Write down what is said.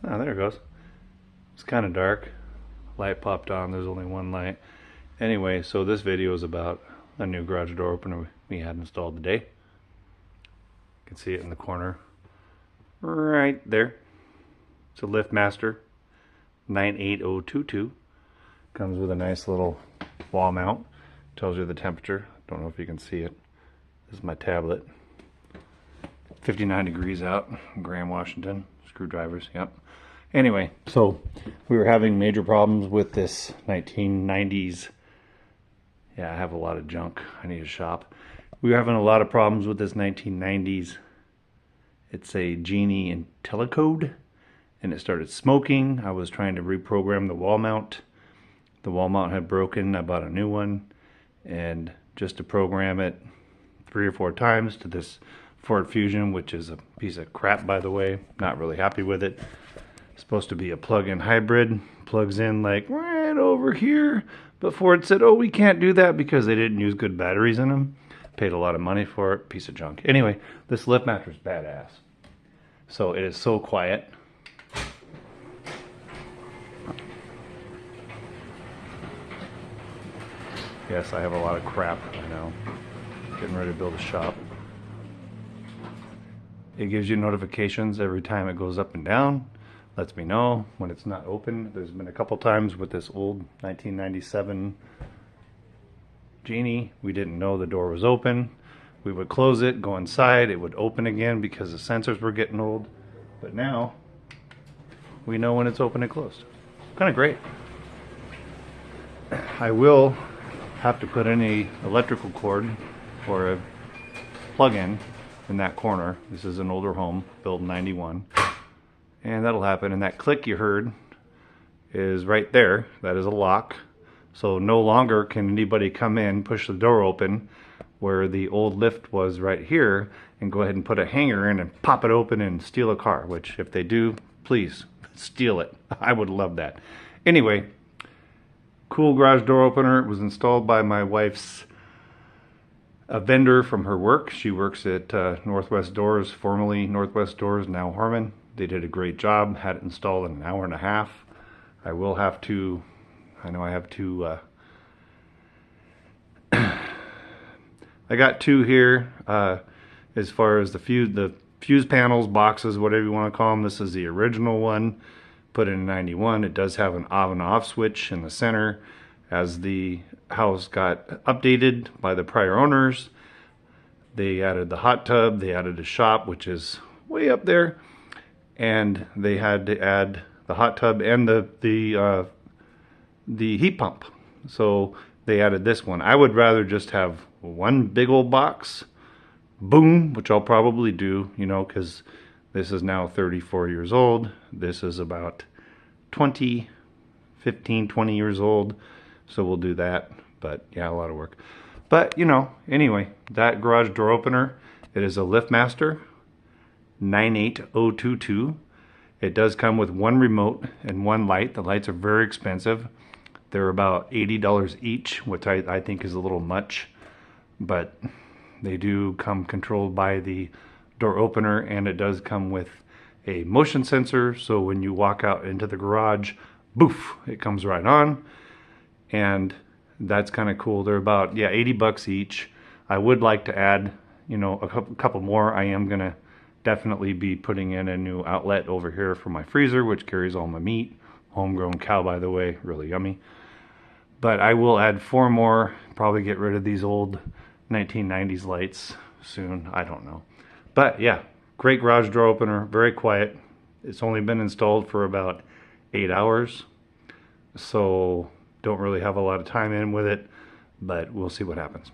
Oh, there it goes. It's kind of dark. Light popped on. There's only one light. Anyway, so this video is about a new garage door opener we had installed today. You can see it in the corner right there. It's a Liftmaster 98022. Comes with a nice little wall mount. Tells you the temperature. Don't know if you can see it. This is my tablet. 59 degrees out in Graham, Washington. Screwdrivers, yep. Anyway, so we were having major problems with this 1990s. Yeah, I have a lot of junk. I need to shop. We were having a lot of problems with this 1990s. It's a Genie IntelliCode, and it started smoking. I was trying to reprogram the wall mount. The wall mount had broken. I bought a new one, and just to program it 3 or 4 times to this Ford Fusion, which is a piece of crap, by the way. Not really happy with it. It's supposed to be a plug-in hybrid. Plugs in like right over here. But Ford said, oh, we can't do that because they didn't use good batteries in them. Paid a lot of money for it. Piece of junk. Anyway, this Liftmaster is badass. So it is so quiet. Yes, I have a lot of crap right now. Getting ready to build a shop. It gives you notifications every time it goes up and down. Lets me know when it's not open. There's been a couple times with this old 1997 Genie, we didn't know the door was open. We would close it, go inside, it would open again because the sensors were getting old. But now, we know when it's open and closed. Kind of great. I will have to put in a electrical cord or a plug-in in that corner. This is an older home, built in 91. And that'll happen. And that click you heard is right there. That is a lock. So no longer can anybody come in, push the door open where the old lift was right here, and go ahead and put a hanger in and pop it open and steal a car, which if they do, please steal it. I would love that. Anyway, cool garage door opener. It was installed by my wife's a vendor from her work. She works at Northwest Doors, formerly Northwest Doors, now Harmon. They did a great job. Had it installed in an hour and a half. I will have to, I know I have to, I got 2 here as far as the fuse panels, boxes, whatever you want to call them. This is the original one, put in 91. It does have an on and off switch in the center. As the house got updated by the prior owners, they added the hot tub, they added a shop, which is way up there, and they had to add the hot tub and the heat pump. So they added this one. I would rather just have one big old box, boom, which I'll probably do, you know, because this is now 34 years old. This is about 20 years old. So we'll do that, but yeah, a lot of work. But, you know, anyway, that garage door opener, it is a Liftmaster 98022. It does come with 1 remote and 1 light. The lights are very expensive. They're about $80 each, which I think is a little much, but they do come controlled by the door opener, and it does come with a motion sensor, so when you walk out into the garage, boof, it comes right on. And that's kind of cool. They're about, yeah, 80 bucks each. I would like to add, you know, a couple more. I am gonna definitely be putting in a new outlet over here for my freezer, which carries all my meat. Homegrown cow, by the way, really yummy. But I will add 4 more, probably get rid of these old 1990s lights soon. I don't know. But yeah, great garage door opener, very quiet. It's only been installed for about 8 hours. So don't really have a lot of time in with it, but we'll see what happens.